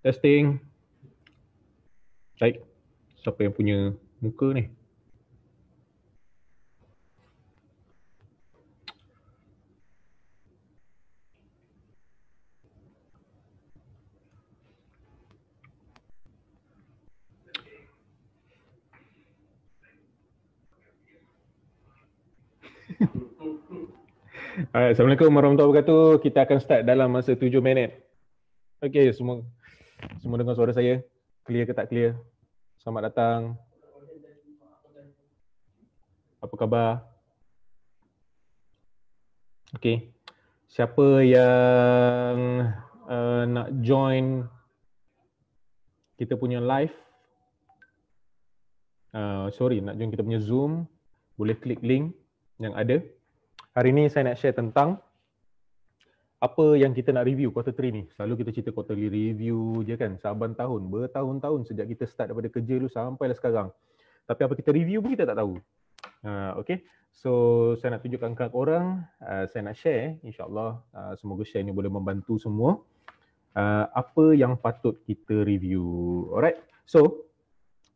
Testing. Baik. Siapa yang punya muka ni? Alright, Assalamualaikum warahmatullahi wabarakatuh. Kita akan start dalam masa 7 minit. Okay, semua dengar suara saya? Clear ke tak clear? Selamat datang. Apa khabar? Okay. Siapa yang nak join kita punya live? Nak join kita punya Zoom, boleh klik link yang ada. Hari ni saya nak share tentang apa yang kita nak review quarter 3 ni. Selalu kita cerita quarterly review je kan, saban tahun, bertahun-tahun sejak kita start daripada kerja dulu sampai sekarang. Tapi apa kita review pun kita tak tahu. Okay, so saya nak tunjukkan kat korang, saya nak share, insyaAllah semoga share ni boleh membantu semua apa yang patut kita review. Alright, so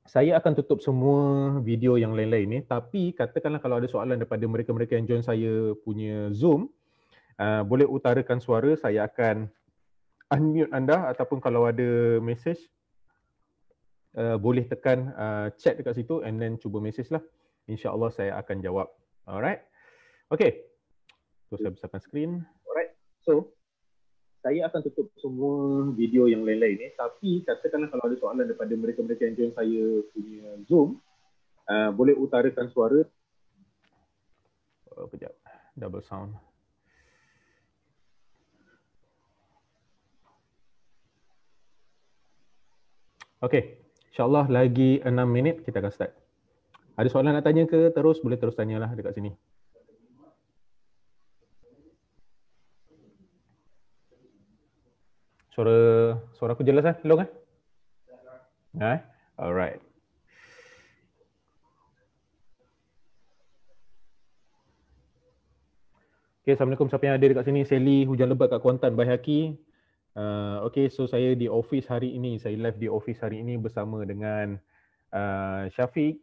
saya akan tutup semua video yang lain-lain ni, tapi katakanlah kalau ada soalan daripada mereka-mereka yang join saya punya Zoom, boleh utarakan suara, saya akan unmute anda, ataupun kalau ada message boleh tekan chat dekat situ and then cuba message lah. InsyaAllah saya akan jawab. Alright. Okay. So saya besarkan screen. Alright. So saya akan tutup semua video yang lain-lain ni, tapi katakanlah kalau ada soalan daripada mereka-mereka yang join saya punya Zoom, boleh utarakan suara. Kejap. Double sound. Okay, insyaAllah lagi 6 minit kita akan start. Ada soalan nak tanya ke? Boleh terus tanyalah dekat sini. Suara aku jelas Long Alright. Okay, Assalamualaikum siapa yang ada dekat sini. Sally, hujan lebat kat Kuantan, Bhai Haki. Okay, so saya di office hari ini. Saya live di office hari ini bersama dengan Syafiq,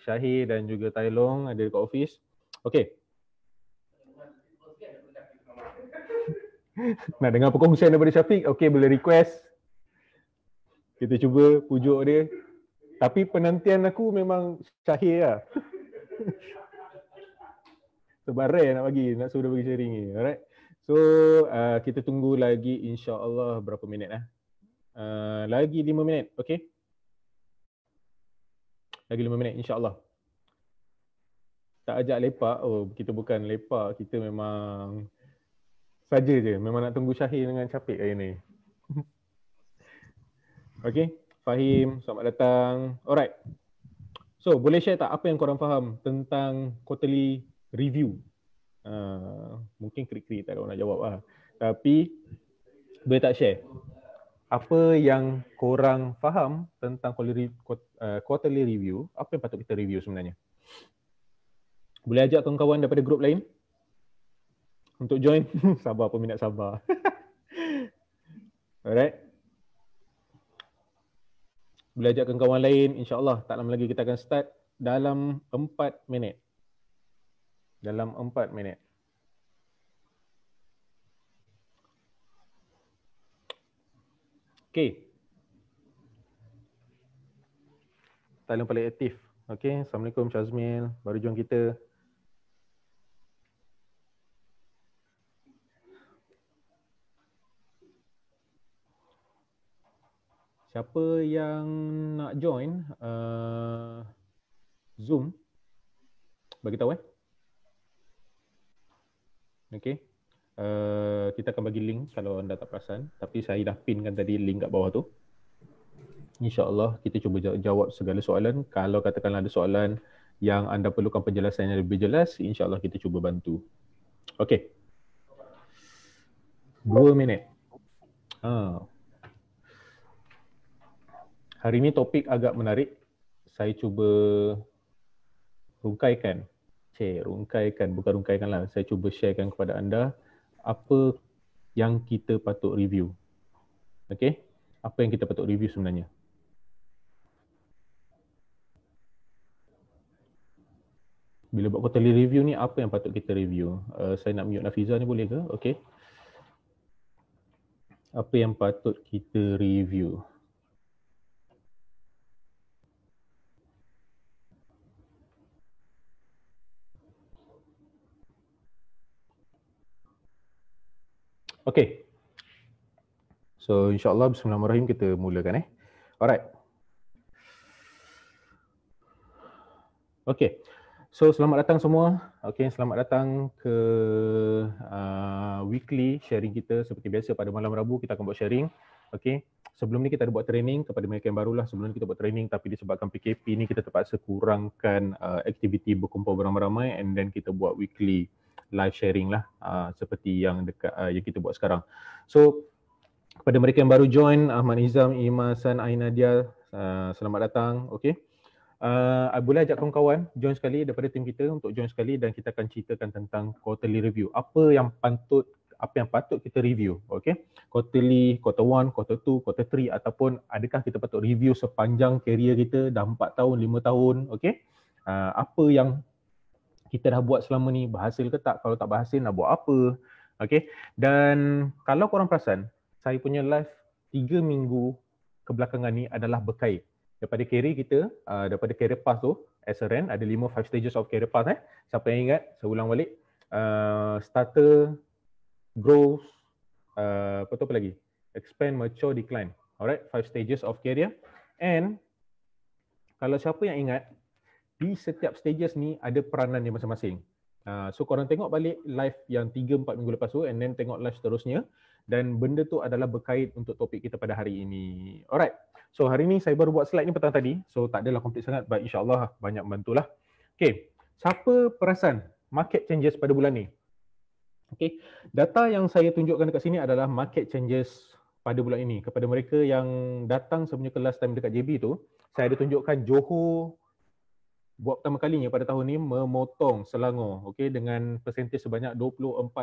Syahir dan juga Tai Long ada dekat office. Okay. Nak dengar perkongsian daripada Syafiq? Okay, boleh request. Kita cuba pujuk dia. Tapi penantian aku memang Syahir lah. Sebab rare nak suruh bagi sharing ni. Alright. So kita tunggu lagi insya-Allah berapa minit lagi 5 minit, okey? Lagi 5 minit insya-Allah. Tak ajak lepak. Oh, kita bukan lepak, kita memang saja je. Memang nak tunggu Syahir dengan Syafiq hari ni. Okey, Fahim, selamat datang. Alright. So, boleh share tak apa yang korang faham tentang quarterly review? Mungkin krik-krik tak ada orang nak jawab lah. Tapi boleh tak share apa yang korang faham tentang quarterly review, apa yang patut kita review sebenarnya? Boleh ajak kawan-kawan daripada grup lain untuk join. Sabar, peminat sabar. Alright. Boleh ajak kawan-kawan lain, insyaAllah tak lama lagi kita akan start dalam 4 minit. Dalam 4 minit. Okay. Talent paling aktif. Okay, Assalamualaikum Syazmil, baru join kita. Siapa yang nak join Zoom, bagi tahu Okay. Kita akan bagi link kalau anda tak perasan, tapi saya dah pinkan tadi link kat bawah tu. InsyaAllah kita cuba jawab segala soalan. Kalau katakanlah ada soalan yang anda perlukan penjelasan yang lebih jelas, insyaAllah kita cuba bantu. Okay. 2 minit. Hari ini topik agak menarik. Saya cuba rungkaikan. Bukan rungkaikan lah. Saya cuba sharekan kepada anda apa yang kita patut review. Okay. apa yang kita patut review sebenarnya. Bila buat quarterly review ni, apa yang patut kita review? Saya nak mute Nafiza ni, boleh ke? Okay. Apa yang patut kita review? Okay. So insyaAllah bismillahirrahmanirrahim, kita mulakan Alright. Okay. So selamat datang semua. Okay, selamat datang ke weekly sharing kita. Seperti biasa pada malam Rabu kita akan buat sharing. Okay. Sebelum ni kita ada buat training kepada mereka yang barulah. Sebelum ni kita buat training tapi disebabkan PKP ni kita terpaksa kurangkan aktiviti berkumpul beramai-ramai, and then kita buat weekly live sharing lah seperti yang dekat yang kita buat sekarang. So kepada mereka yang baru join, Ahmad Nizam, Imasan, Ainadia, selamat datang. Okay. Boleh ajak kawan-kawan join sekali daripada tim kita untuk join sekali, dan kita akan ceritakan tentang quarterly review. Apa yang patut kita review, okay? Quarterly, quarter 1, quarter 2, quarter 3, ataupun adakah kita patut review sepanjang career kita dah 4 tahun, 5 tahun, okay? Apa yang kita dah buat selama ni, berhasil ke tak? Kalau tak berhasil nak buat apa? Okay? Dan kalau korang perasan, saya punya live 3 minggu kebelakangan ni adalah berkait daripada career kita, daripada career path tu, SRN ada 5 stages of career path. Siapa yang ingat, saya ulang balik. Starter, growth, apa lagi? Expand, mature, decline. Alright, 5 stages of career. And kalau siapa yang ingat, di setiap stages ni ada peranan dia masing-masing. So korang tengok balik live yang 3-4 minggu lepas tu, and then tengok live seterusnya, dan benda tu adalah berkait untuk topik kita pada hari ini. Alright, so hari ni saya baru buat slide ni petang tadi, so tak adalah komplit sangat, but insyaAllah banyak membantulah. Okay, siapa perasan market changes pada bulan ni? Okay, data yang saya tunjukkan dekat sini adalah market changes pada bulan ini. Kepada mereka yang datang sebelumnya kelas time dekat JB tu, saya ada tunjukkan Johor buat pertama kalinya pada tahun ni memotong Selangor, okay, dengan persentage sebanyak 24.8,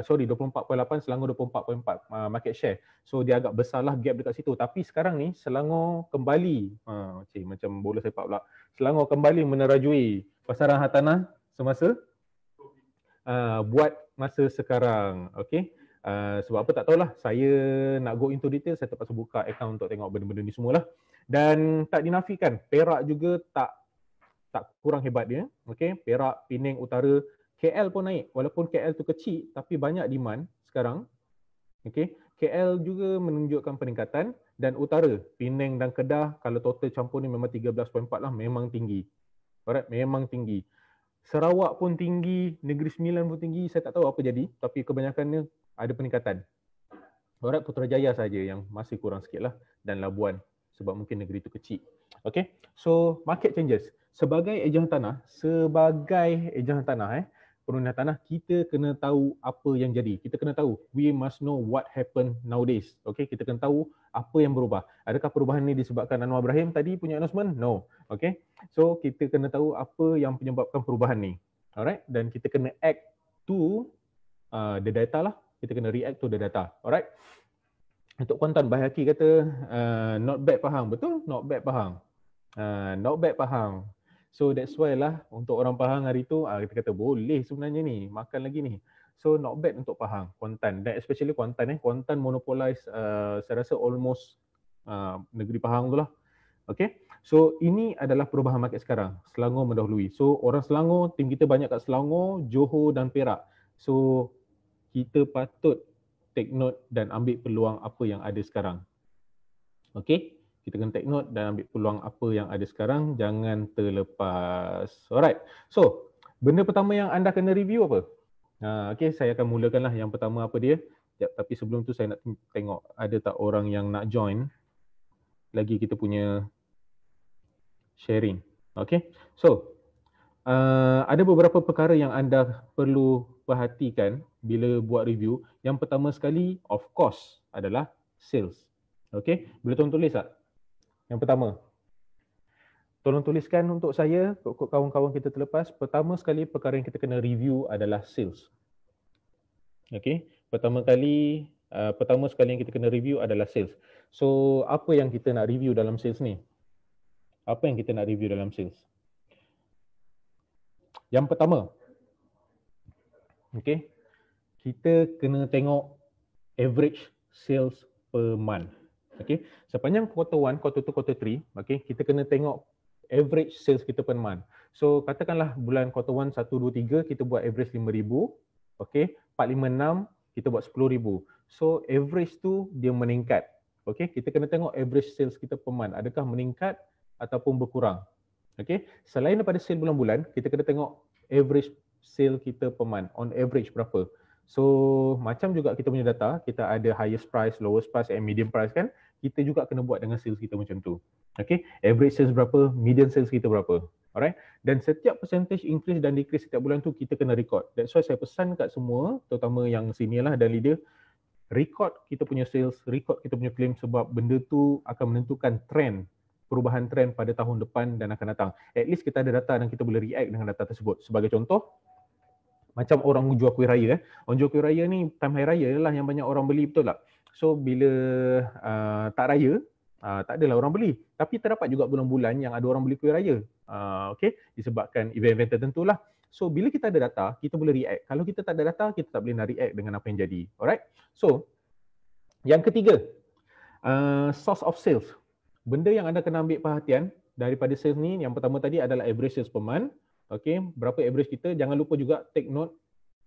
24.8, Selangor 24.4 market share. So dia agak besarlah gap dekat situ. Tapi sekarang ni Selangor kembali, macam bola sepak pula, Selangor kembali menerajui pasaran hartanah semasa buat masa sekarang, okay. Sebab apa tak tahulah, saya nak go into detail, saya terpaksa buka account untuk tengok benda-benda ni semualah. Dan tak dinafikan, Perak juga tak kurang hebat dia, okay. Perak, Penang, Utara, KL pun naik, walaupun KL tu kecil tapi banyak demand sekarang, okay. KL juga menunjukkan peningkatan, dan Utara, Penang dan Kedah, kalau total campur ni memang 13.4 lah, memang tinggi. Alright, memang tinggi. Sarawak pun tinggi, Negeri Sembilan pun tinggi, saya tak tahu apa jadi, tapi kebanyakannya ada peningkatan. Alright, Putrajaya saja yang masih kurang sikit lah, dan Labuan, sebab mungkin negeri itu kecil. Okay, so market changes. Sebagai ejen tanah, perundian tanah, kita kena tahu apa yang jadi. Kita kena tahu, we must know what happened nowadays. Okay, kita kena tahu apa yang berubah. Adakah perubahan ni disebabkan Anwar Ibrahim tadi punya announcement? No. Okay, so kita kena tahu apa yang menyebabkan perubahan ni. Alright, dan kita kena act to the data lah. Kita kena react to the data. Alright. Untuk Kuantan, Bahaki kata not bad Pahang. Betul, not bad Pahang. Not bad Pahang. So that's why lah untuk orang Pahang hari tu kita kata boleh sebenarnya ni, makan lagi ni. So not bad untuk Pahang, Kuantan, dan especially Kuantan Kuantan monopolize saya rasa almost negeri Pahang tu lah. Okay, so ini adalah perubahan market sekarang. Selangor mendahului. So orang Selangor, tim kita banyak kat Selangor, Johor dan Perak. So kita patut take note dan ambil peluang apa yang ada sekarang. Okay, kita kena take note dan ambil peluang apa yang ada sekarang, jangan terlepas. Alright, so benda pertama yang anda kena review apa? Okay, saya akan mulakanlah yang pertama apa dia. Tapi sebelum tu saya nak tengok ada tak orang yang nak join lagi kita punya sharing. Okay, so ada beberapa perkara yang anda perlu perhatikan bila buat review. Yang pertama sekali, of course, adalah sales. Okay, boleh tolong tulis tak? Yang pertama, tolong tuliskan untuk saya, kawan-kawan kita terlepas. Pertama sekali perkara yang kita kena review adalah sales. Okay, pertama kali Pertama sekali yang kita kena review adalah sales. So apa yang kita nak review dalam sales ni? Apa yang kita nak review dalam sales? Yang pertama, okay, kita kena tengok average sales per month. Okay, sepanjang quarter 1, quarter 2, quarter 3, okay, kita kena tengok average sales kita per month. So katakanlah bulan quarter 1, 1, 2, 3 kita buat average 5,000, okay, 4, 5, 6 kita buat 10,000. So average tu dia meningkat. Okay, kita kena tengok average sales kita per month, adakah meningkat ataupun berkurang. Okay, selain daripada sale bulan-bulan, kita kena tengok average sale kita per month, on average berapa. So macam juga kita punya data, kita ada highest price, lowest price and medium price kan, kita juga kena buat dengan sales kita macam tu. Okay, average sales berapa, median sales kita berapa. Alright, dan setiap percentage increase dan decrease setiap bulan tu kita kena record. That's why saya pesan kat semua, terutama yang senior lah dan leader, record kita punya sales, record kita punya claim, sebab benda tu akan menentukan trend, perubahan trend pada tahun depan dan akan datang. At least kita ada data dan kita boleh react dengan data tersebut. Sebagai contoh, macam orang jual kuih raya. Orang jual kuih raya ni time hari raya lah yang banyak orang beli, betul tak? So bila tak raya, tak adalah orang beli. Tapi terdapat juga bulan-bulan yang ada orang beli kuih raya. Okay, disebabkan event-event tertentu lah. So bila kita ada data, kita boleh react. Kalau kita tak ada data, kita tak boleh nak react dengan apa yang jadi. Alright? So yang ketiga, source of sales. Benda yang anda kena ambil perhatian daripada sales ni, yang pertama tadi adalah average sales per month. Okay, berapa average kita, jangan lupa juga take note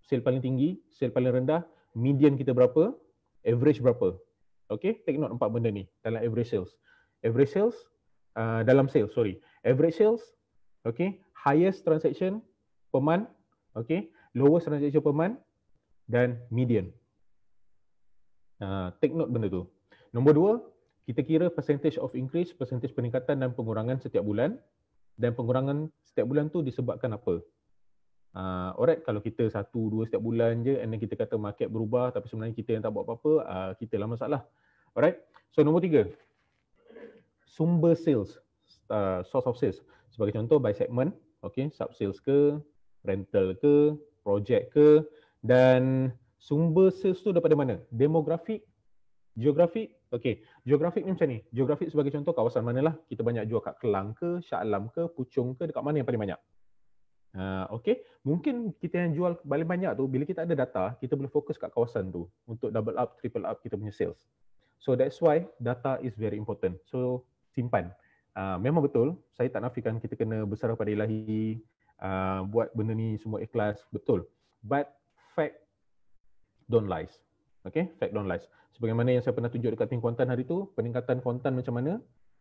sale paling tinggi, sale paling rendah, median kita berapa, average berapa. Okay, take note 4 benda ni dalam average sales. Average sales, dalam sales, sorry. Average sales, okay, highest transaction per month, okay, lowest transaction per month, dan median. Take note benda tu. Nombor 2, kita kira percentage of increase, percentage peningkatan dan pengurangan setiap bulan, dan pengurangan setiap bulan tu disebabkan apa. Alright, kalau kita 1-2 setiap bulan je and then kita kata market berubah tapi sebenarnya kita yang tak buat apa-apa, kita lah masalah. Alright, so nombor 3, sumber sales, source of sales. Sebagai contoh by segment, okay, sub sales ke, rental ke, project ke, dan sumber sales tu daripada mana? Demografik, geografik. Okay, geografik ni macam ni. Geografik sebagai contoh kawasan manalah kita banyak jual, kat Kelang ke, Shah Alam ke, Puchong ke, dekat mana yang paling banyak. Okay, mungkin kita yang jual paling banyak tu, bila kita ada data, kita boleh fokus kat kawasan tu untuk double up, triple up kita punya sales. So that's why data is very important. So simpan. Memang betul, saya tak nafikan kita kena bersarah pada ilahi, buat benda ni semua ikhlas, betul. But fact don't lies. Okay, fact don't lies. Sebagaimana yang saya pernah tunjuk dekat tim Kuantan hari tu, peningkatan Kuantan macam mana,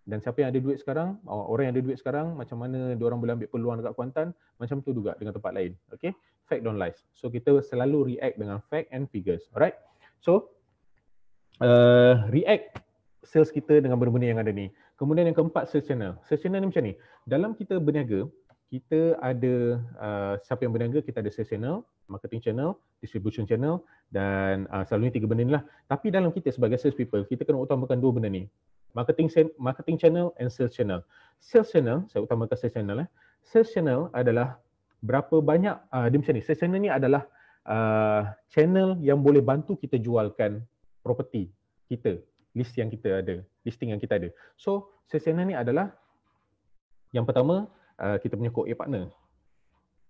dan siapa yang ada duit sekarang, orang yang ada duit sekarang, macam mana diorang boleh ambil peluang dekat Kuantan, macam tu juga dengan tempat lain. Okay, fact don't lies. So kita selalu react dengan fact and figures. Alright, so react sales kita dengan benda-benda yang ada ni. Kemudian yang keempat, sales channel. Sales channel ni macam ni, dalam kita berniaga, kita ada siapa yang berniaga, kita ada sales channel, marketing channel, distribution channel, dan selalunya 3 benda ni lah. Tapi dalam kita sebagai sales people, kita kena utamakan 2 benda ni. Marketing channel and sales channel. Sales channel, saya utamakan sales channel. Sales channel adalah berapa banyak, dia macam ni, sales channel ni adalah channel yang boleh bantu kita jualkan property kita, listing yang kita ada. So sales channel ni adalah yang pertama, kita punya co-A partner.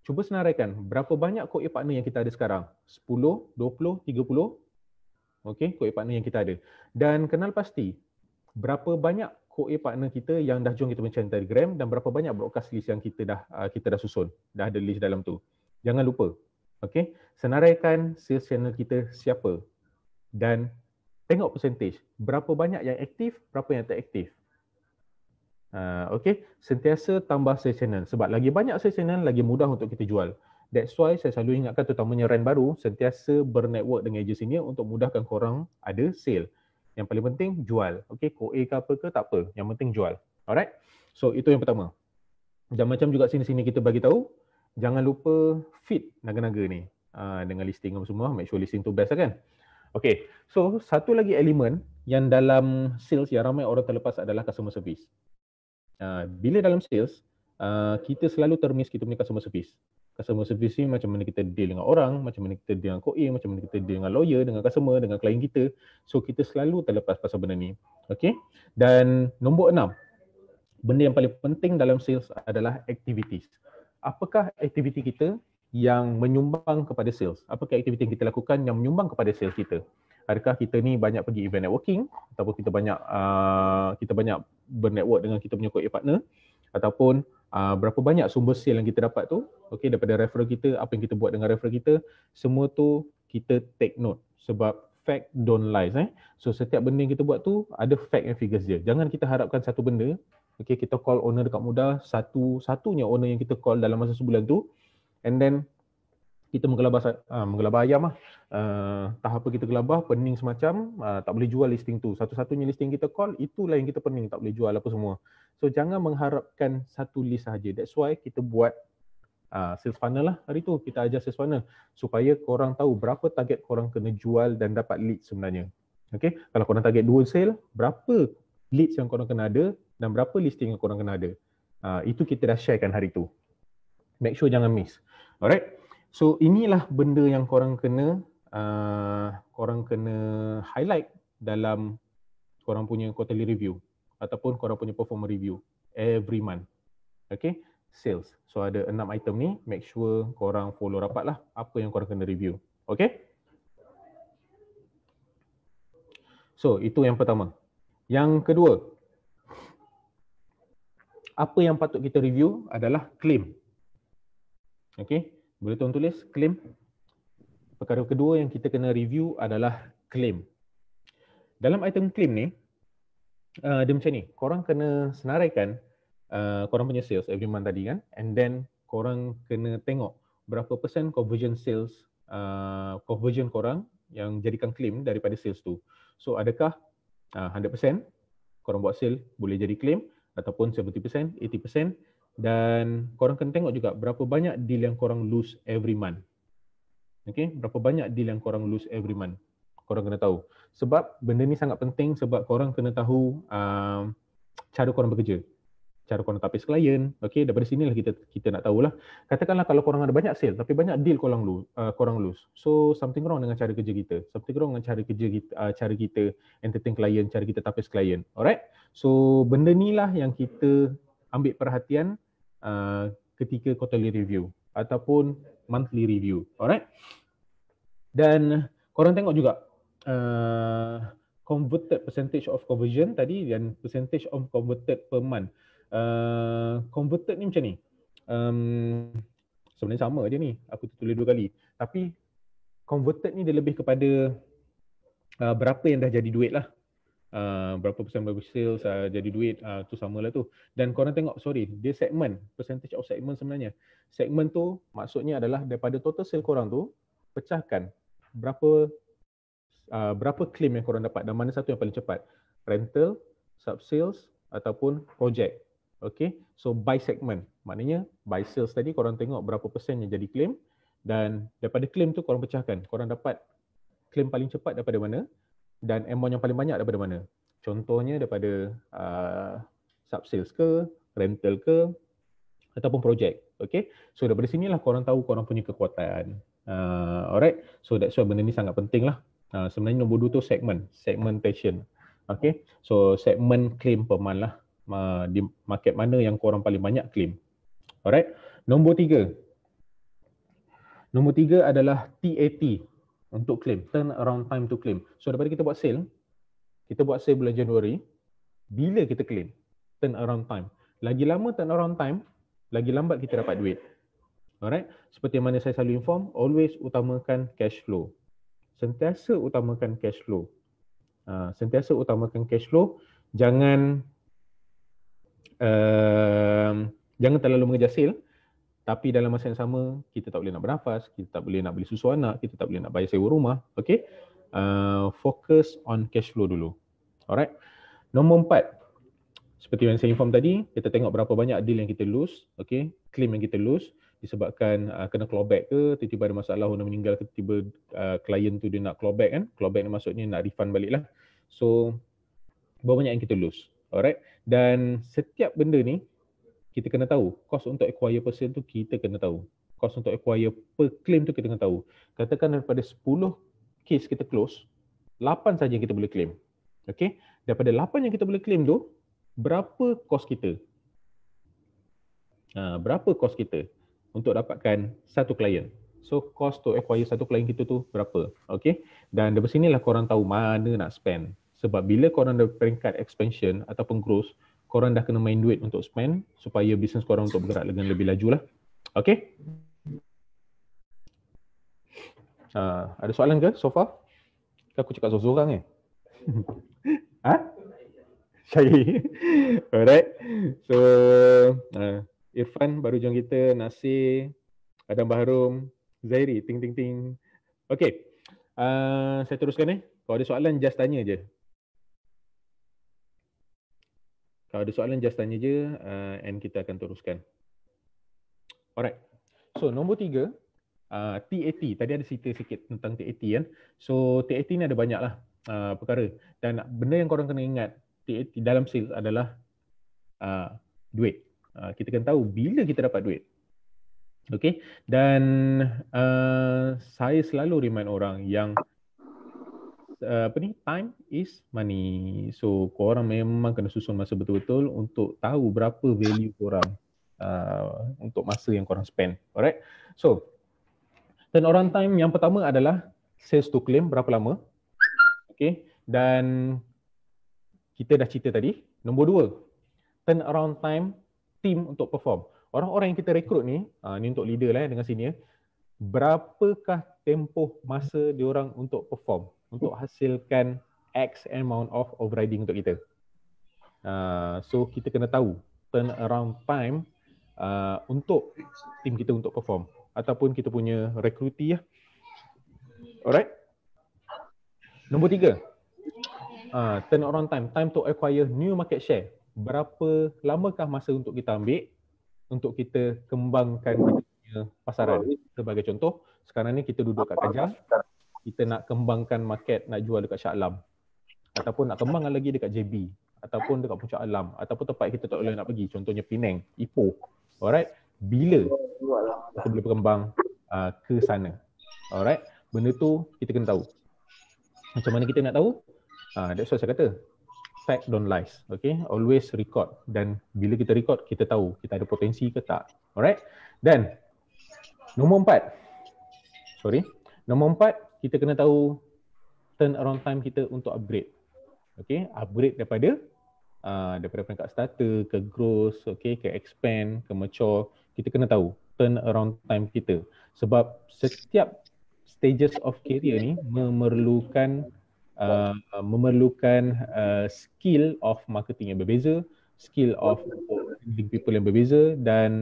Cuba senaraikan berapa banyak co-A partner yang kita ada sekarang? 10, 20, 30? Okay, co-A partner yang kita ada. Dan kenal pasti berapa banyak co-A partner kita yang dah join kita punya channel Telegram, dan berapa banyak broadcast list yang kita dah susun, dah ada list dalam tu. Jangan lupa. Okay, senaraikan sales channel kita siapa, dan tengok percentage, berapa banyak yang aktif, berapa yang tak aktif. Okay, sentiasa tambah sales channel, sebab lagi banyak sales channel, lagi mudah untuk kita jual. That's why saya selalu ingatkan, terutamanya rent baru, sentiasa bernetwork dengan agensi ni untuk mudahkan korang ada sale. Yang paling penting jual. Okay, co-A ke apa ke tak apa, yang penting jual. Alright, so itu yang pertama. Dan macam juga sini-sini kita bagi tahu, jangan lupa feed naga-naga ni dengan listing apa semua, make sure listing tu best lah kan. Okay, so satu lagi elemen yang dalam sales yang ramai orang terlepas adalah customer service. Bila dalam sales, kita selalu termiss kita punya customer service. Customer service ni macam mana kita deal dengan orang, macam mana kita deal dengan QA, macam mana kita deal dengan lawyer, dengan customer, dengan klien kita. So kita selalu terlepas pasal benda ni. Okay. Dan nombor 6, benda yang paling penting dalam sales adalah activities. Apakah aktiviti kita yang menyumbang kepada sales? Apakah aktiviti yang kita lakukan yang menyumbang kepada sales kita? Adakah kita ni banyak pergi event networking, ataupun kita banyak bernetwork dengan kita punya QA partner, ataupun berapa banyak sumber sale yang kita dapat tu, okay, daripada referral kita, apa yang kita buat dengan referral kita, semua tu kita take note, sebab fact don't lies. So setiap benda yang kita buat tu ada fact and figures dia. Jangan kita harapkan satu benda, okay, kita call owner dekat Mudah, satunya owner yang kita call dalam masa sebulan tu, and then kita menggelabah ayam lah. Tak apa kita gelabah, pening semacam, tak boleh jual listing tu. Satu-satunya listing kita call, itulah yang kita pening, tak boleh jual apa semua. So jangan mengharapkan satu list sahaja. That's why kita buat sales funnel lah hari tu. Kita ajar sales funnel supaya korang tahu berapa target korang kena jual dan dapat lead sebenarnya. Okay, kalau korang target 2 sale, berapa leads yang korang kena ada dan berapa listing yang korang kena ada. Itu kita dah sharekan hari tu. Make sure jangan miss. Alright. So inilah benda yang korang kena highlight dalam korang punya quarterly review ataupun korang punya performance review every month. Okay, sales. So ada 6 item ni, make sure korang follow rapat lah apa yang korang kena review. Okay. So itu yang pertama. Yang kedua, apa yang patut kita review adalah claim. Okay. Boleh tuan tulis claim. Perkara kedua yang kita kena review adalah claim. Dalam item claim ni, dia macam ni, korang kena senaraikan korang punya sales every month tadi kan, and then korang kena tengok berapa persen conversion sales, conversion korang yang jadikan claim daripada sales tu. So adakah 100% korang buat sale boleh jadi claim, ataupun 70%, 80%, dan korang kena tengok juga berapa banyak deal yang korang lose every month. Okay, berapa banyak deal yang korang lose every month. Korang kena tahu. Sebab benda ni sangat penting, sebab korang kena tahu cara korang bekerja. Cara korang tapis klien. Okay, daripada sinilah kita nak tahulah. Katakanlah kalau korang ada banyak sale tapi banyak deal korang lose. So something wrong dengan cara kerja kita. Something wrong dengan cara kerja kita, cara kita entertain klien, cara kita tapis klien. Alright. So benda ni lah yang kita ambil perhatian ketika quarterly review ataupun monthly review. Alright. Dan korang tengok juga converted percentage of conversion tadi dan percentage of converted per month. Converted ni macam ni. Sebenarnya sama je ni. Aku tulis 2 kali. Tapi converted ni dia lebih kepada berapa yang dah jadi duit lah. Berapa persen by sales jadi duit, tu samalah tu. Dan korang tengok, dia segmen, percentage of segment sebenarnya. Segmen tu maksudnya adalah daripada total sale korang tu, pecahkan berapa claim yang korang dapat dan mana satu yang paling cepat. Rental, sub sales ataupun project. Okay, so by segment. Maknanya by sales tadi korang tengok berapa persen yang jadi claim, dan daripada claim tu korang pecahkan. Korang dapat claim paling cepat daripada mana dan amount yang paling banyak daripada mana. Contohnya daripada sub sales ke, rental ke, ataupun project. Okay, so daripada sinilah korang tahu korang punya kekuatan. Alright, so that's why benda ni sangat penting lah. Sebenarnya nombor 2 tu segmentation. Okay, so segment claim per month lah. Di market mana yang korang paling banyak claim. Alright, nombor 3 adalah TAT untuk claim, turn around time to claim. So daripada kita buat sale bulan Januari, bila kita claim, turn around time. Lagi lama turn around time, lagi lambat kita dapat duit. Alright, seperti yang mana saya selalu inform, always utamakan cash flow. Sentiasa utamakan cash flow. Jangan terlalu mengejar sale, tapi dalam masa yang sama kita tak boleh nak bernafas, kita tak boleh nak beli susu anak, kita tak boleh nak bayar sewa rumah. Okay, focus on cash flow dulu. Alright. Nombor 4, seperti yang saya inform tadi, kita tengok berapa banyak deal yang kita lose, okay, claim yang kita lose disebabkan kena clawback ke, tiba-tiba ada masalah, owner meninggal ke, tiba-tiba klien tu dia nak clawback kan. Clawback ni maksudnya nak refund balik lah. So berapa banyak yang kita lose. Alright. Dan setiap benda ni kita kena tahu, cost untuk acquire person tu kita kena tahu. cost untuk acquire per claim tu kita kena tahu. Katakan daripada 10 case kita close, 8 saja yang kita boleh claim. Okay, daripada 8 yang kita boleh claim tu, berapa cost kita? Berapa cost kita untuk dapatkan satu klien? So cost to acquire satu klien kita tu berapa? Okay, dan dari sinilah korang tahu mana nak spend. Sebab bila korang dah peringkat expansion ataupun growth, korang dah kena main duit untuk spend supaya bisnes korang untuk bergerak dengan lebih laju lah. Okay? Ada soalan ke so far? Aku cakap seorang Syahir. Alright. So, Irfan baru join kita, Nasir, Adam Bahrum, Zairi, ting ting ting. Okay. Saya teruskan Kalau ada soalan just tanya je. Kalau ada soalan just tanya je and kita akan teruskan. Alright. So, nombor 3, TAT. Tadi ada cerita sikit tentang TAT kan. So, TAT ni ada banyak lah perkara. Dan benda yang korang kena ingat TAT dalam sales adalah duit. Kita kena tahu bila kita dapat duit. Okay. Dan saya selalu remind orang yang time is money. So korang memang kena susun masa betul-betul untuk tahu berapa value korang untuk masa yang korang spend. Alright. So turnaround time yang pertama adalah sales to claim, berapa lama. Okay. Dan kita dah cerita tadi. Nombor 2, turnaround time team untuk perform. Orang-orang yang kita rekrut ni untuk leader lah dengan senior, berapakah tempoh masa diorang untuk perform, untuk hasilkan X amount of overriding untuk kita. So kita kena tahu turnaround time untuk team kita untuk perform ataupun kita punya recruitee lah. Alright. Nombor 3, turnaround time, time to acquire new market share. Berapa lamakah masa untuk kita ambil untuk kita kembangkan kita punya pasaran. Sebagai contoh, sekarang ni kita duduk kat Kajang, kita nak kembangkan market, nak jual dekat Shah Alam, ataupun nak kembangkan lagi dekat JB, ataupun dekat Puncak Alam, ataupun tempat kita tak boleh nak pergi, contohnya Penang, Ipoh. Alright, bila kita boleh berkembang ke sana. Alright, benda tu kita kena tahu. Macam mana kita nak tahu? That's what saya kata. Fact don't lies. Okay, always record. Dan bila kita record, kita tahu kita ada potensi ke tak. Alright. Dan nombor 4, kita kena tahu turnaround time kita untuk upgrade. Okay, upgrade daripada peringkat starter ke growth, okay, ke expand, ke mature. Kita kena tahu turnaround time kita. Sebab setiap stages of career ni memerlukan skill of marketing yang berbeza, skill of leading people yang berbeza dan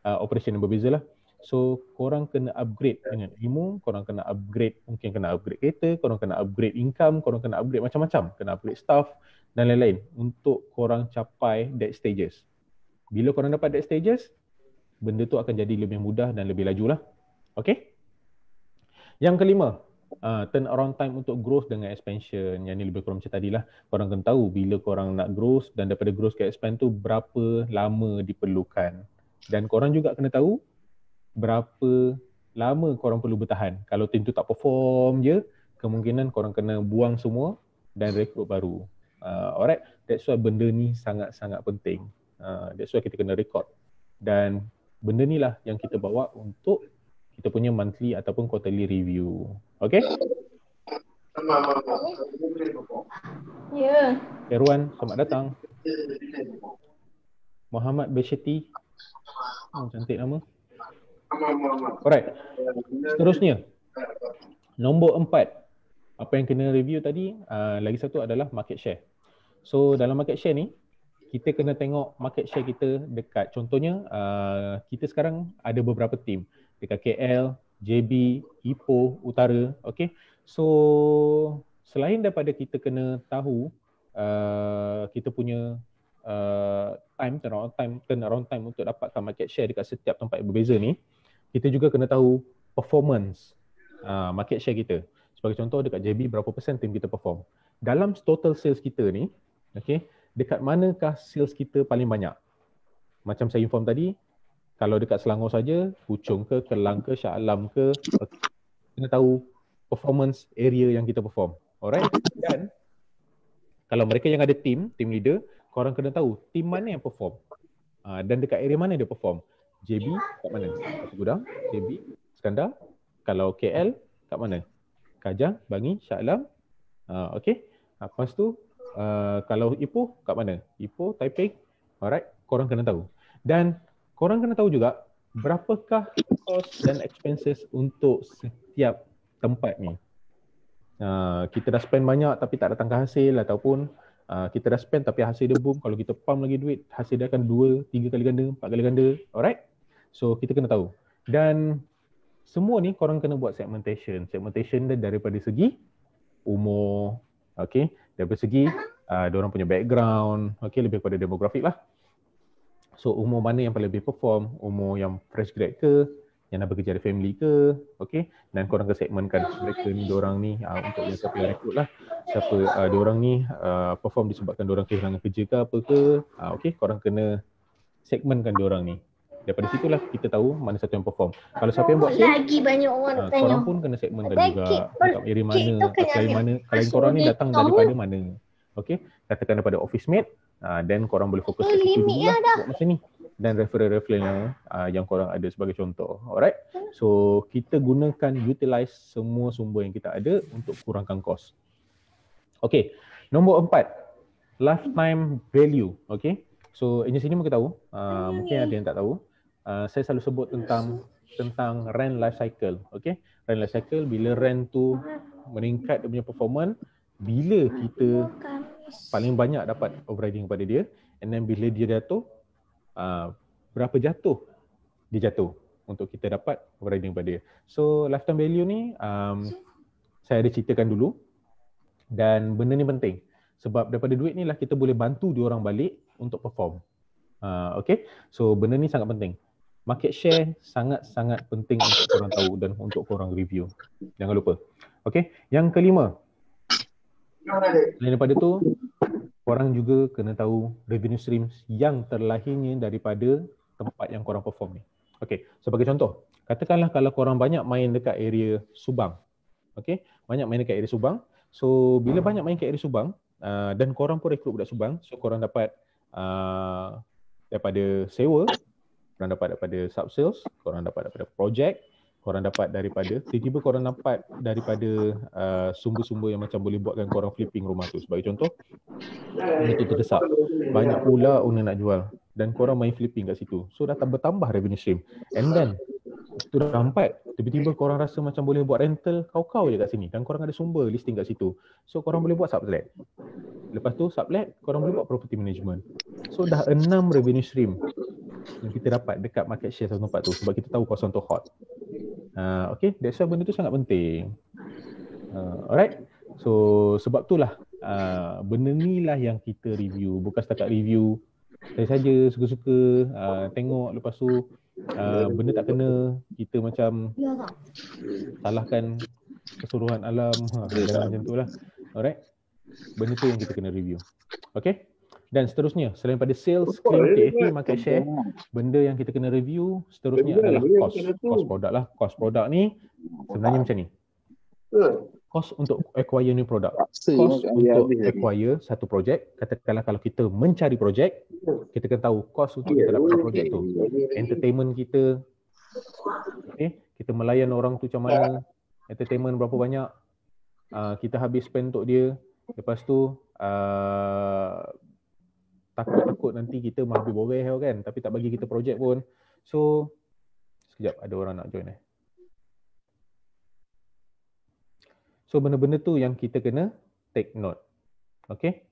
operation yang berbeza lah. So korang kena upgrade dengan ilmu, korang kena upgrade, mungkin kena upgrade kereta, korang kena upgrade income, korang kena upgrade macam-macam, kena upgrade staff dan lain-lain untuk korang capai that stages. Bila korang dapat that stages, benda tu akan jadi lebih mudah dan lebih laju lah. Okay? Yang kelima, turnaround time untuk growth dengan expansion. Yang ni lebih kurang macam tadi lah. Korang kena tahu bila korang nak growth dan daripada growth ke expand tu berapa lama diperlukan. Dan korang juga kena tahu berapa lama korang perlu bertahan. Kalau tim tu tak perform je, kemungkinan korang kena buang semua dan rekrut baru. Alright, that's why benda ni sangat-sangat penting. That's why kita kena record. Dan benda ni lah yang kita bawa untuk kita punya monthly ataupun quarterly review. Okay? Ya. Erwan, selamat datang. Muhammad Besheti. Cantik nama. Alright. Seterusnya, nombor 4. Apa yang kena review tadi, lagi satu adalah market share. So dalam market share ni, kita kena tengok market share kita dekat, contohnya kita sekarang ada beberapa team dekat KL, JB, Ipoh, Utara, okay. So selain daripada kita kena tahu kita punya turnaround time untuk dapatkan market share dekat setiap tempat yang berbeza ni, kita juga kena tahu performance market share kita. Sebagai contoh dekat JB berapa persen tim kita perform. Dalam total sales kita ni, okay, dekat manakah sales kita paling banyak? Macam saya inform tadi, Kalau dekat Selangor saja, Puchong ke, Kelang ke, Shah Alam ke, kena tahu performance area yang kita perform. Alright? Dan kalau mereka yang ada team leader, korang kena tahu team mana yang perform. Dan dekat area mana dia perform. JB kat mana? Pasir Gudang, JB, Skandar. Kalau KL kat mana? Kajang, Bangi, Shah Alam. Okay. Lepas tu, kalau Ipoh kat mana? Ipoh, Taipei. Alright, korang kena tahu. Dan korang kena tahu juga berapakah cost dan expenses untuk setiap tempat ni. Kita dah spend banyak tapi tak datangkan hasil, ataupun kita dah spend tapi hasil dia boom. Kalau kita pump lagi duit, hasil dia akan 2, 3 kali ganda, 4 kali ganda. Alright? So kita kena tahu. Dan semua ni korang kena buat segmentation. Segmentation dia daripada segi umur, okay? Daripada segi diorang punya background, okay? Lebih pada demografik lah. So umur mana yang paling lebih perform, umur yang fresh grad ke, yang dah bekerja ada family ke, okay? Dan korang akan segmentkan mereka ni, diorang ni untuk yang siapa yang rekrut lah, siapa diorang ni perform disebabkan diorang kehilangan kerja ke apa ke, okay? Korang kena segmentkan diorang ni. Daripada situlah kita tahu mana satu yang perform. Kalau siapa yang buat sale, lagi banyak orang tanya. korang pun kena segmentkan juga dekat area mana, klien mana, klien korang ni datang daripada mana. Okay, katakan daripada office mate, then korang boleh fokus kat situ dulu lah buat masa ni. Dan referral yang korang ada sebagai contoh. Alright, so kita gunakan, utilize semua sumber yang kita ada untuk kurangkan kos. Okay, nombor 4, lifetime value. Okay, so ini sini mungkin tahu, mungkin ada yang tak tahu. Saya selalu sebut tentang rent life cycle. Okay, rent life cycle, bila rent tu meningkat dia punya performance, bila kita paling banyak dapat overriding kepada dia, and then bila dia jatuh, berapa jatuh dia jatuh untuk kita dapat overriding kepada dia. So lifetime value ni saya ada ceritakan dulu, dan benda ni penting sebab daripada duit ni lah kita boleh bantu diorang balik untuk perform. Okay, so benda ni sangat penting. Market share sangat-sangat penting untuk korang tahu dan untuk korang review. Jangan lupa. Okay, yang kelima, selain daripada tu, korang juga kena tahu revenue streams yang terlahirnya daripada tempat yang korang perform ni. Okay, sebagai contoh, katakanlah kalau korang banyak main dekat area Subang. Okay, banyak main dekat area Subang. So, bila banyak main kat area Subang, dan korang pun rekrut budak Subang, so korang dapat daripada sewa, korang dapat daripada sub sales, korang dapat daripada project, korang dapat daripada, tiba-tiba korang dapat daripada sumber-sumber yang macam boleh buatkan korang flipping rumah tu. Sebagai contoh, benda tu terdesak, banyak pula owner nak jual dan korang main flipping kat situ. So dah bertambah revenue stream. And then tu dah 4, tiba-tiba korang rasa macam boleh buat rental kau-kau je kat sini dan korang ada sumber listing kat situ. So korang boleh buat sublet. Lepas tu sublet, korang boleh buat property management. So dah 6 revenue stream yang kita dapat dekat market share satu tempat tu sebab kita tahu kawasan tu hot. Okay, that's why benda tu sangat penting. Alright, so sebab itulah benda ni lah yang kita review. Bukan setakat review saya saja suka-suka tengok, lepas tu benda tak kena, kita macam salahkan keseluruhan alam. Jangan macam tu lah. Alright, benda tu yang kita kena review. Okay, dan seterusnya, selain pada sales, claim, TAT, market share, benda yang kita kena review seterusnya adalah cost produk lah. Cost produk ni sebenarnya macam ni. Cost untuk acquire new product. Cost untuk acquire satu projek. Katakanlah kalau kita mencari projek, kita kena tahu cost untuk kita dapatkan projek tu. Entertainment kita, okay, kita melayan orang tu macam mana, entertainment berapa banyak, kita habis spend untuk dia. Lepas tu takut nanti kita habis boreh kan, tapi tak bagi kita projek pun. So sekejap, ada orang nak join . So benda-benda tu yang kita kena take note. Okay,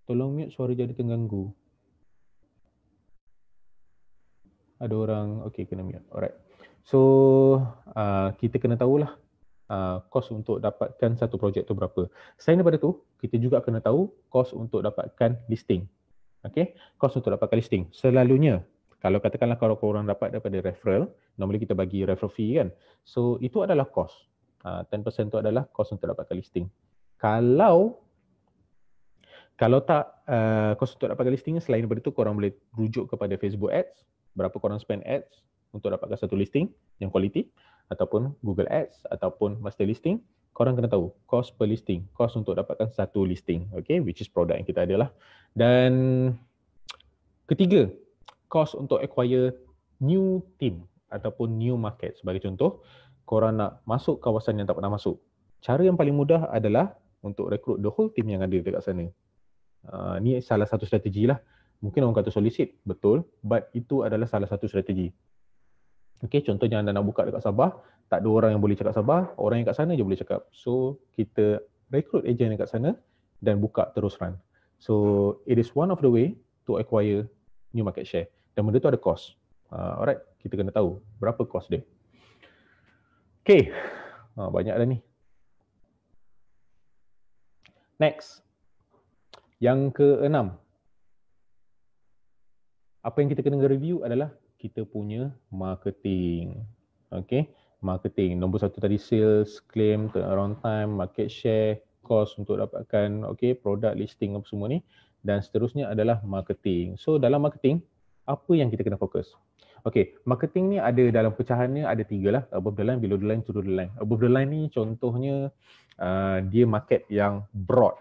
tolong mute suara jadi terganggu. Ada orang, okay, kena mute. Alright, so kita kena tahulah kos untuk dapatkan satu projek tu berapa. Selain daripada tu, kita juga kena tahu kos untuk dapatkan listing. Okay, kos untuk dapatkan listing. Selalunya, kalau katakanlah kalau korang dapat daripada referral, normally kita bagi referral fee kan. So itu adalah kos. 10% tu adalah kos untuk dapatkan listing. Kalau tak kos untuk dapatkan listing, selain daripada tu korang boleh rujuk kepada Facebook Ads. berapa korang spend ads untuk dapatkan satu listing yang quality, ataupun Google Ads, ataupun master listing, korang kena tahu cost per listing, cost untuk dapatkan satu listing, okay, which is produk yang kita ada lah. Dan ketiga, cost untuk acquire new team ataupun new market. Sebagai contoh, korang nak masuk kawasan yang tak pernah masuk. Cara yang paling mudah adalah untuk rekrut the whole team yang ada dekat sana. Ni salah satu strategi lah. Mungkin orang kata solicit, betul, but itu adalah salah satu strategi. Okay, contohnya anda nak buka dekat Sabah, tak ada orang yang boleh cakap Sabah, orang yang kat sana je boleh cakap. So, kita rekrut agent yang kat sana dan buka terus run. So, it is one of the way to acquire new market share. Dan benda tu ada cost. Alright, kita kena tahu berapa cost dia. Okay, banyak dah ni. Next, yang keenam. Apa yang kita kena review adalah kita punya marketing. Okay, marketing. Nombor satu tadi sales, claim, turnaround time, market share, cost untuk dapatkan produk, listing apa semua ni. Dan seterusnya adalah marketing. So dalam marketing, apa yang kita kena fokus? Okay, marketing ni ada dalam pecahannya ada 3 lah. Above the line, below the line, through the line. Above the line ni contohnya dia market yang broad.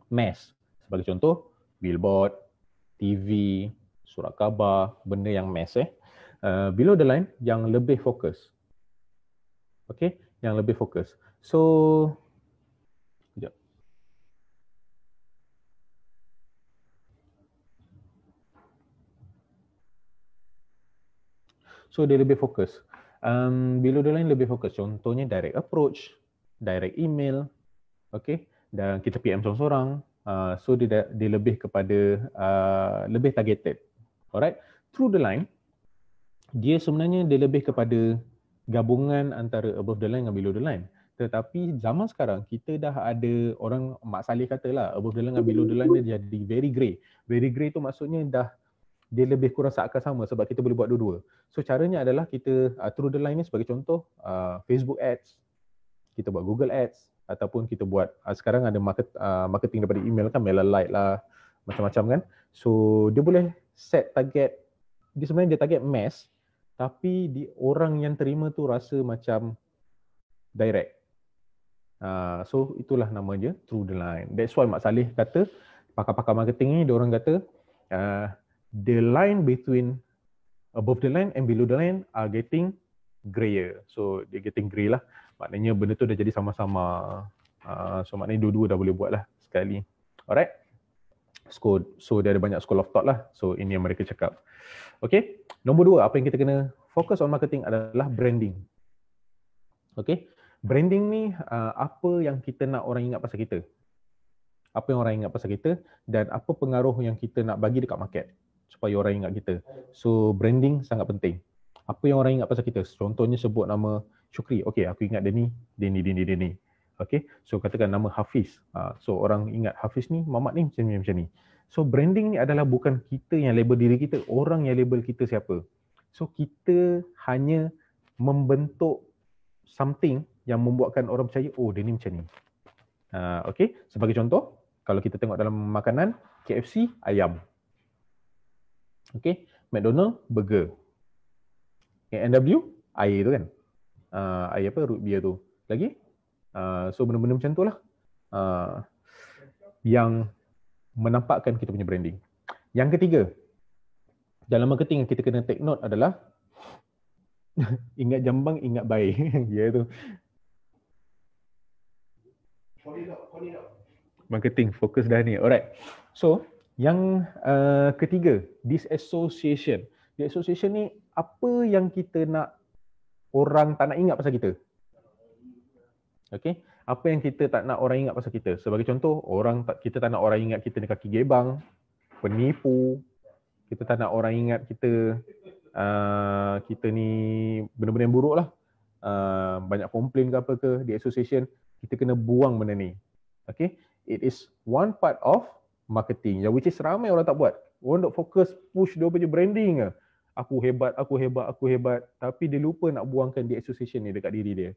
Mass. Sebagai contoh, billboard, TV, surat khabar, benda yang mass below the line yang lebih fokus. Okay, yang lebih fokus. So, sekejap. So dia lebih fokus. Below the line lebih fokus. Contohnya direct approach, direct email, okay, dan kita PM seorang-seorang. So dia lebih kepada lebih targeted. Alright, through the line dia sebenarnya dia lebih kepada gabungan antara above the line dengan below the line. Tetapi zaman sekarang kita dah ada orang Mak Saleh katalah above the line dengan below the line dia jadi very grey. Very grey tu maksudnya dah dia lebih kurang seakan sama sebab kita boleh buat dua-dua. So caranya adalah kita through the line ni sebagai contoh Facebook ads, kita buat Google ads ataupun kita buat sekarang ada marketing daripada email kan, MailerLite lah, macam-macam kan. So dia boleh set target, dia sebenarnya dia target mass tapi orang yang terima tu rasa macam direct. So itulah nama dia through the line. That's why Mak Saleh kata, pakar-pakar marketing ni dia orang kata the line between above the line and below the line are getting grayer. So dia getting grey lah. Maknanya benda tu dah jadi sama-sama. So maknanya dua-dua dah boleh buat lah sekali. Alright. So dia ada banyak school of thought lah. So ini yang mereka cakap. Okay. Nombor 2, apa yang kita kena fokus on marketing adalah branding. Okay. Branding ni apa yang kita nak orang ingat pasal kita. Apa yang orang ingat pasal kita dan apa pengaruh yang kita nak bagi dekat market supaya orang ingat kita. So branding sangat penting. Apa yang orang ingat pasal kita? Contohnya sebut nama Syukri. Okay, aku ingat dia ni. Okay, so katakan nama Hafiz. So orang ingat Hafiz ni, Mamat ni macam ni. So branding ni adalah bukan kita yang label diri kita, orang yang label kita siapa. So kita hanya membentuk something yang membuatkan orang percaya, oh dia ni macam ni. Okay, sebagai contoh, kalau kita tengok dalam makanan, KFC, ayam. Okay, McDonald, burger. A&W, air tu kan. Air apa, root beer tu. Lagi? So benda-benda macam tu lah. Yang menampakkan kita punya branding. Yang ketiga, dalam marketing yang kita kena take note adalah ingat jambang, ingat baik. Ya tu. Marketing, fokus dah ni. Alright. So, yang ketiga, disassociation. Disassociation ni apa yang kita nak orang tak nak ingat pasal kita. Okay. Apa yang kita tak nak orang ingat pasal kita. Sebagai contoh, kita tak nak orang ingat kita ni kaki gebang, penipu. Kita tak nak orang ingat kita kita ni benda-benda yang buruk lah. Banyak komplain ke apa ke di association. Kita kena buang benda ni. Okay. It is one part of marketing. Yang which is ramai orang tak buat. Orang nak fokus push dia punya branding. Aku hebat, aku hebat, aku hebat. Tapi dia lupa nak buangkan di association ni dekat diri dia.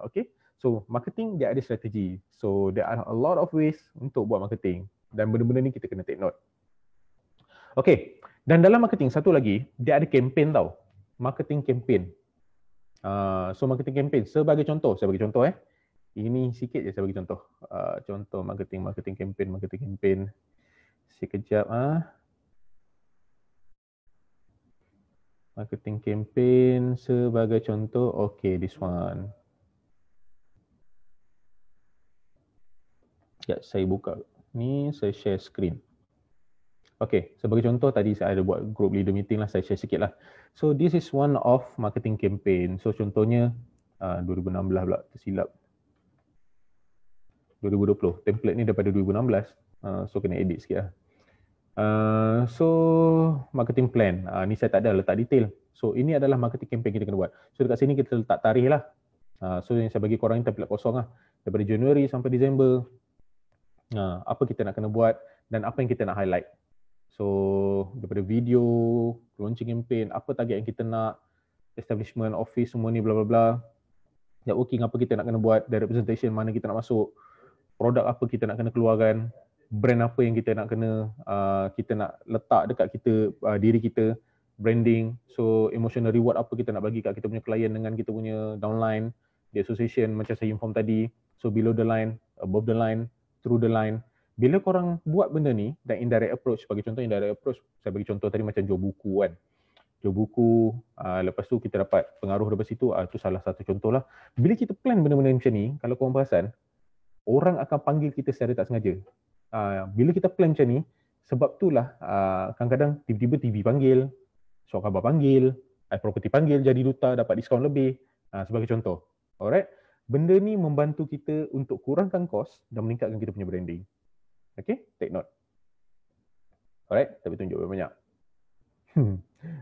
Okay. So marketing dia ada strategi. So there are a lot of ways untuk buat marketing. Dan benda-benda ni kita kena take note. Okay, dan dalam marketing satu lagi, dia ada campaign tau. Marketing campaign. So marketing campaign, sebagai contoh, saya bagi contoh Ini sikit je saya bagi contoh. Contoh marketing campaign. Sekejap Marketing campaign sebagai contoh. Okay, this one. Ya, saya buka. Ni saya share screen. Okay, sebagai contoh tadi saya ada buat group leader meeting lah, saya share sikit lah. So this is one of marketing campaign. So contohnya 2016 pula, tersilap. 2020. Template ni daripada 2016. So kena edit sikit lah. So marketing plan. Ni saya tak ada letak detail. So ini adalah marketing campaign kita kena buat. So dekat sini kita letak tarikh lah. So yang saya bagi korang ni template kosong lah. Daripada Januari sampai Disember. Apa kita nak kena buat dan apa yang kita nak highlight. So daripada video, launching campaign, apa target yang kita nak, establishment, office, semua ni bla bla bla. Networking apa kita nak kena buat, dari representation mana kita nak masuk, produk apa kita nak kena keluarkan, brand apa yang kita nak kena kita nak letak dekat kita, diri kita, branding. So emotional reward apa kita nak bagi kat kita punya klien dengan kita punya downline, the association macam saya inform tadi. So below the line, above the line, through the line. Bila korang buat benda ni dan indirect approach, bagi contoh indirect approach, saya bagi contoh tadi macam jual buku kan. Jual buku, lepas tu kita dapat pengaruh daripada situ, itu salah satu contoh lah. Bila kita plan benda-benda macam ni, kalau korang perasan, orang akan panggil kita secara tak sengaja. Bila kita plan macam ni, sebab itulah kadang-kadang tiba-tiba TV panggil, Surat Khabar panggil, iProperty panggil jadi duta, dapat diskaun lebih, sebagai contoh. Alright? Benda ni membantu kita untuk kurangkan kos dan meningkatkan kita punya branding. Okay? Take note. Alright? Tapi tunjuk banyak.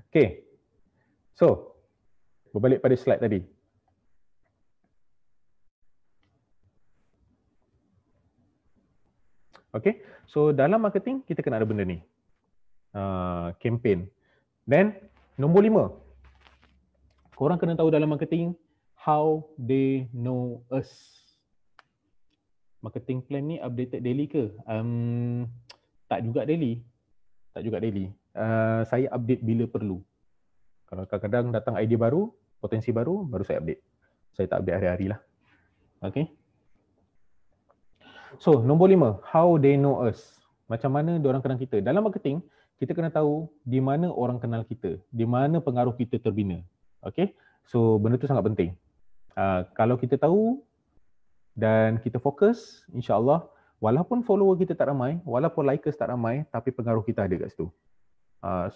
Okay. So, berbalik pada slide tadi. Okay, so dalam marketing kita kena ada benda ni, campaign. Then nombor 5, korang kena tahu dalam marketing how they know us. Marketing plan ni updated daily ke? Tak juga daily. Saya update bila perlu. Kalau kadang-kadang datang idea baru, potensi baru saya update. Saya tak update hari-hari lah. Okay. So, nombor 5, how they know us. Macam mana diorang kenal kita. Dalam marketing, kita kena tahu di mana orang kenal kita, di mana pengaruh kita terbina. Okay? So, benda tu sangat penting. Kalau kita tahu dan kita fokus, insyaAllah, walaupun follower kita tak ramai, walaupun likers tak ramai, tapi pengaruh kita ada kat situ.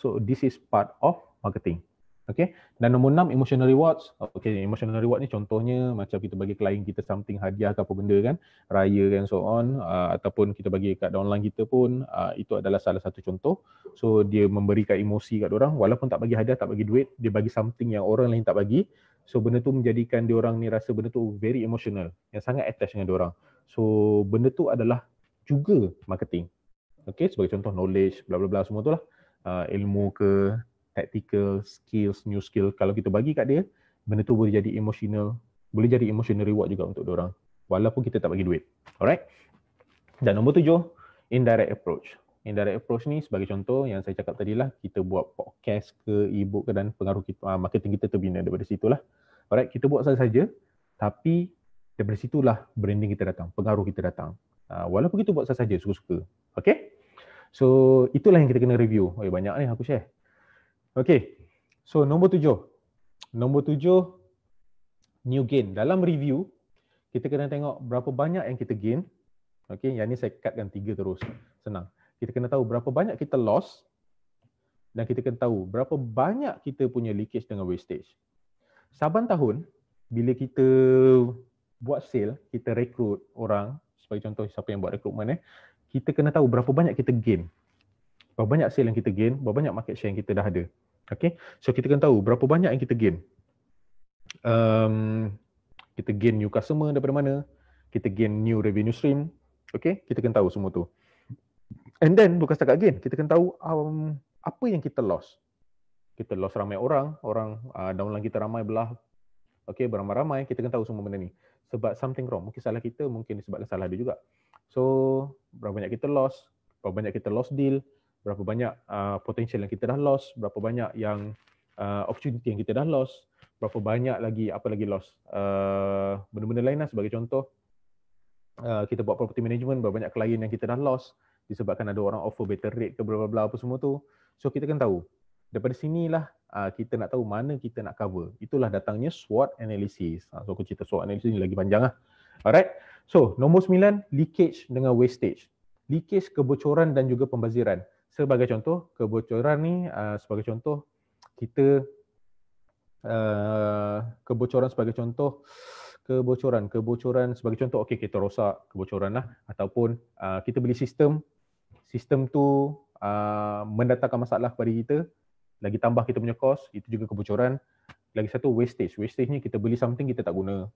So, this is part of marketing. Okay, dan nombor 6, emotional rewards. Okay, emotional reward ni contohnya macam kita bagi klien kita something, hadiah ke apa benda kan, raya kan, so on, ataupun kita bagi kat downline kita pun, itu adalah salah satu contoh. So dia memberikan emosi kat orang, walaupun tak bagi hadiah, tak bagi duit, dia bagi something yang orang lain tak bagi. So benda tu menjadikan diorang ni rasa benda tu very emotional, yang sangat attach dengan diorang. So benda tu adalah juga marketing. Okay, sebagai contoh knowledge, bla bla bla semua tu lah, ilmu ke, tactical, skills, new skill, kalau kita bagi kat dia, benda tu boleh jadi emotional reward juga untuk diorang, walaupun kita tak bagi duit. Alright? Dan nombor 7, indirect approach. Indirect approach ni sebagai contoh yang saya cakap tadi lah, kita buat podcast ke, e-book ke, dan pengaruh kita, marketing kita terbina daripada situlah. Alright, kita buat saja, tapi daripada situlah branding kita datang, pengaruh kita datang. Walaupun kita buat saja, suka-suka. Okay? So, itulah yang kita kena review. Banyak ni aku share. Okay, so nombor 7. Nombor 7, new gain. Dalam review, kita kena tengok berapa banyak yang kita gain. Okay, yang ni saya cutkan 3 terus. Senang. Kita kena tahu berapa banyak kita loss dan kita kena tahu berapa banyak kita punya leakage dengan wastage. Saban tahun, bila kita buat sale, kita rekrut orang, sebagai contoh siapa yang buat rekrutmen, kita kena tahu berapa banyak kita gain. Berapa banyak sale yang kita gain, berapa banyak market share yang kita dah ada. Okay, so kita kena tahu berapa banyak yang kita gain. Kita gain new customer daripada mana, kita gain new revenue stream. Okay, kita kena tahu semua tu. And then, bukan setakat gain, kita kena tahu apa yang kita loss. Kita loss ramai orang downline kita ramai belah. Okay, beramai-ramai, kita kena tahu semua benda ni. Sebab something wrong, mungkin salah kita, mungkin disebabkan salah dia juga. So, berapa banyak kita loss, berapa banyak kita lost deal, berapa banyak potential yang kita dah lost, berapa banyak yang opportunity yang kita dah lost, berapa banyak lagi apa lagi lost. Benda-benda lain lah, sebagai contoh kita buat property management, berapa banyak klien yang kita dah lost disebabkan ada orang offer better rate ke bla bla bla apa semua tu. So kita kan tahu. Daripada sinilah kita nak tahu mana kita nak cover. Itulah datangnya SWOT analysis. So aku cerita SWOT analysis ni lagi panjang lah. Alright. So nombor 9, leakage dengan wastage. Leakage, kebocoran dan juga pembaziran. Sebagai contoh, kebocoran ni sebagai contoh kita kebocoran sebagai contoh sebagai contoh, okey, kita rosak kebocoran lah, ataupun kita beli sistem tu mendatangkan masalah kepada kita, lagi tambah kita punya cost, itu juga kebocoran. Lagi satu wastage ni kita beli something kita tak guna,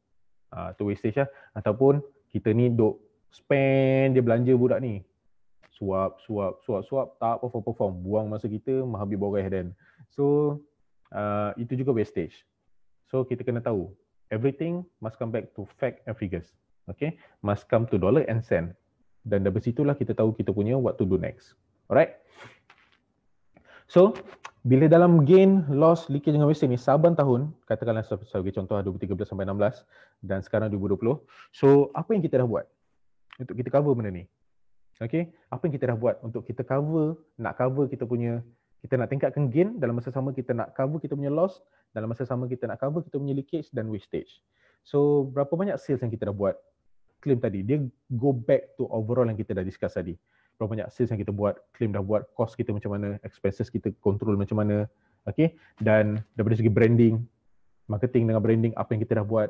tu wastage lah. Ataupun kita ni duk spend dia belanja budak ni, suap tak perform, buang masa kita, habis boreh dan so itu juga wastage. So kita kena tahu everything must come back to fact and figures. Okay, must come to dollar and cent. Dan dari situlah kita tahu kita punya what to do next. Alright. So, bila dalam gain, loss, leakage dengan wastage ni saban tahun, katakanlah sebagai contoh 2013 sampai 16 dan sekarang 2020. So, apa yang kita dah buat untuk kita cover benda ni? Okay, apa yang kita dah buat untuk kita nak cover kita punya, kita nak tingkatkan gain, dalam masa sama kita nak cover kita punya loss, dalam masa sama kita nak cover kita punya leakage dan wastage. So, berapa banyak sales yang kita dah buat? Claim tadi, dia go back to overall yang kita dah discuss tadi. Berapa banyak sales yang kita buat, claim dah buat, cost kita macam mana, expenses kita control macam mana. Okay, dan daripada segi branding, marketing dengan branding, apa yang kita dah buat,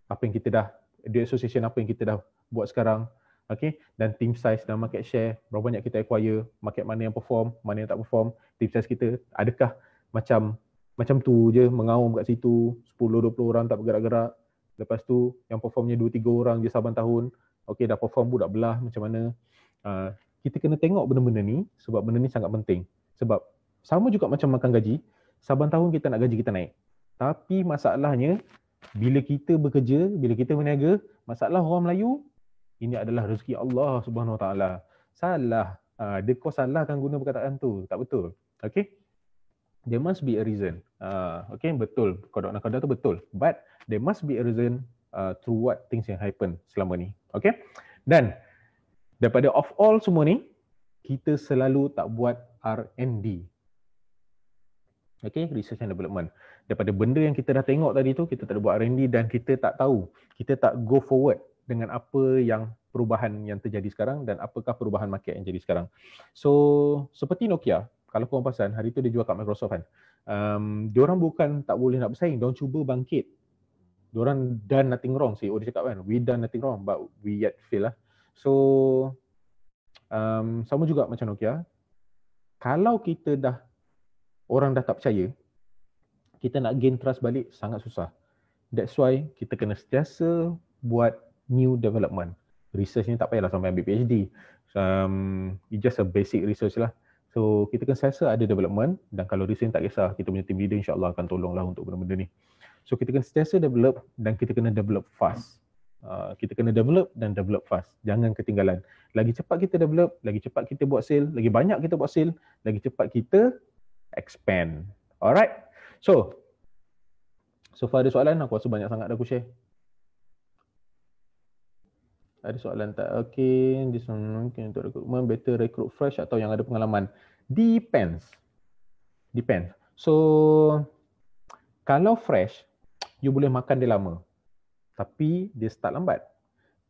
apa yang kita dah, the association apa yang kita dah buat sekarang. Okay, dan team size dan market share, berapa banyak kita acquire, market mana yang perform, mana yang tak perform, team size kita, adakah macam tu je mengaum kat situ, 10-20 orang tak bergerak-gerak, lepas tu yang performnya 2-3 orang je saban tahun, okay, dah perform budak belah macam mana. Kita kena tengok benda-benda ni sebab benda ni sangat penting. Sebab sama juga macam makan gaji, saban tahun kita nak gaji kita naik. Tapi masalahnya, bila kita bekerja, bila kita berniaga, masalah orang Melayu, ini adalah rezeki Allah Subhanahu Wa Taala. Salah. Dia kau salahkan guna perkataan tu. Tak betul. Okay? There must be a reason. Okay, betul. Qada dan qadar tu betul. But there must be a reason through what things yang happen selama ni. Okay? Dan daripada of all semua ni, kita selalu tak buat R&D. Okay, research and development. Daripada benda yang kita dah tengok tadi tu, kita tak ada buat R&D dan kita tak tahu. Kita tak go forward dengan apa yang perubahan yang terjadi sekarang dan apakah perubahan market yang jadi sekarang. So, seperti Nokia, kalau korang perasan, hari tu dia jual kat Microsoft kan. Diorang bukan tak boleh nak bersaing, diorang cuba bangkit. Diorang done nothing wrong, CEO dia cakap kan, we done nothing wrong but we yet fail lah. So, sama juga macam Nokia. Kalau kita dah, orang dah tak percaya, kita nak gain trust balik sangat susah. That's why kita kena sentiasa buat new development. Research ni tak payahlah sampai ambil PhD. It's just a basic research lah. So kita kena sentiasa ada development dan kalau research tak kisah, kita punya team leader insyaAllah akan tolonglah untuk benda-benda ni. So kita kena sentiasa develop dan kita kena develop fast. Kita kena develop dan develop fast. Jangan ketinggalan. Lagi cepat kita develop, lagi cepat kita buat sale, lagi banyak kita buat sale, lagi cepat kita expand. Alright. So far ada soalan? Aku rasa banyak sangat dah aku share. Ada soalan tak? Okay, this one mungkin untuk recruitment, better recruit fresh atau yang ada pengalaman? Depends. So, kalau fresh, you boleh makan dia lama. Tapi dia start lambat.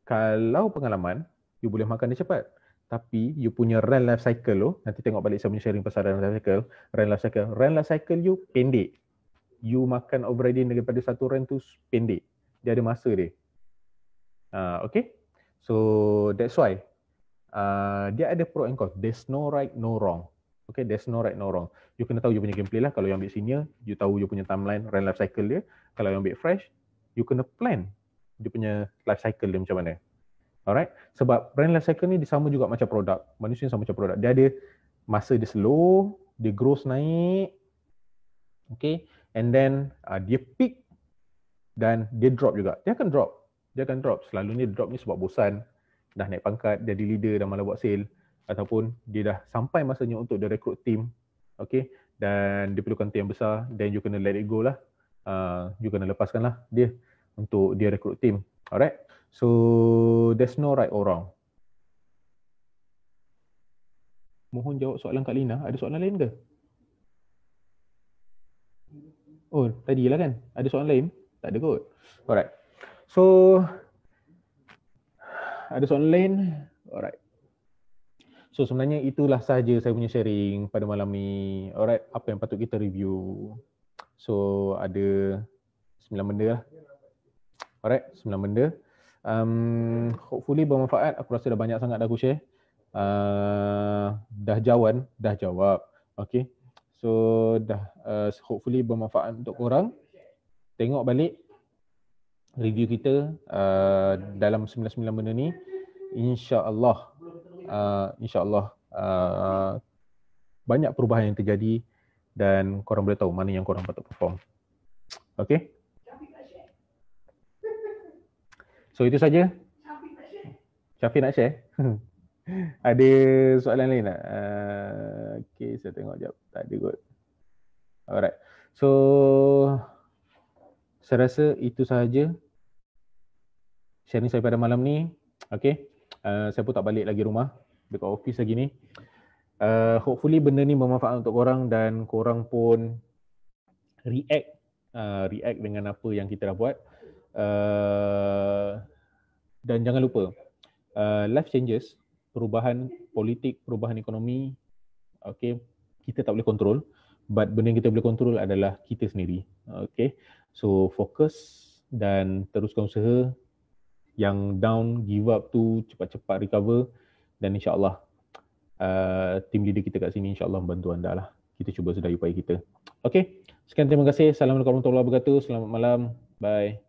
Kalau pengalaman, you boleh makan dia cepat. Tapi you punya run life cycle tu, nanti tengok balik saya punya sharing pasal run life cycle. Run life cycle you pendek. You makan overriding daripada satu run tu pendek. Dia ada masa dia. Okay? So that's why dia ada pro and con. There's no right, no wrong. Okay, there's no right, no wrong. You kena tahu you punya gameplay lah. Kalau yang ambil senior, you tahu you punya timeline, run life cycle dia. Kalau yang ambil fresh, you kena plan dia punya life cycle dia macam mana. Alright? Sebab run life cycle ni dia sama juga macam produk. Manusia sama macam produk. Dia ada masa dia slow, dia growth naik. Okay? And then dia peak dan dia drop juga. Dia akan drop. Selalunya drop ni sebab bosan, dah naik pangkat, jadi leader, dah malah buat sale. ataupun dia dah sampai masanya untuk dia rekrut team, okay, dan dia perlukan team yang besar, then you kena let it go lah. You kena lepaskan lah dia untuk dia rekrut team. Alright, so there's no right or wrong. Mohon jawab soalan Kak Lina. Ada soalan lain ke? Oh, tadilah kan? Ada soalan lain? Tak ada kot. Alright. So, ada soalan lain? Alright. So, sebenarnya itulah sahaja saya punya sharing pada malam ni. Alright, apa yang patut kita review. So, ada 9 benda lah. Alright, 9 benda. Hopefully bermanfaat. Aku rasa dah banyak sangat dah aku share. Dah jawab. Okay. So, hopefully bermanfaat untuk korang. Tengok balik review kita dalam 99 benda ni, insya-Allah banyak perubahan yang terjadi dan korang boleh tahu mana yang korang patut perform. Okay? So itu saja. Syafiq nak share? Ada soalan lain tak? Okay, saya tengok sekejap. Tak ada kot. Alright. So saya rasa itu sahaja sharing saya pada malam ni. Okay. Saya pun tak balik lagi rumah, dekat office lagi ni. Hopefully benda ni bermanfaat untuk korang dan korang pun react dengan apa yang kita dah buat. Dan jangan lupa, life changes, perubahan politik, perubahan ekonomi, okay, kita tak boleh kontrol, but benda yang kita boleh kontrol adalah kita sendiri. Okay, so fokus dan teruskan usaha. Yang down, give up tu cepat-cepat recover, dan insya-Allah team leader kita kat sini insya-Allah membantu anda lah. Kita cuba sedaya upaya kita. Okay, sekian, terima kasih. Assalamualaikum warahmatullahi wabarakatuh. Selamat malam. Bye.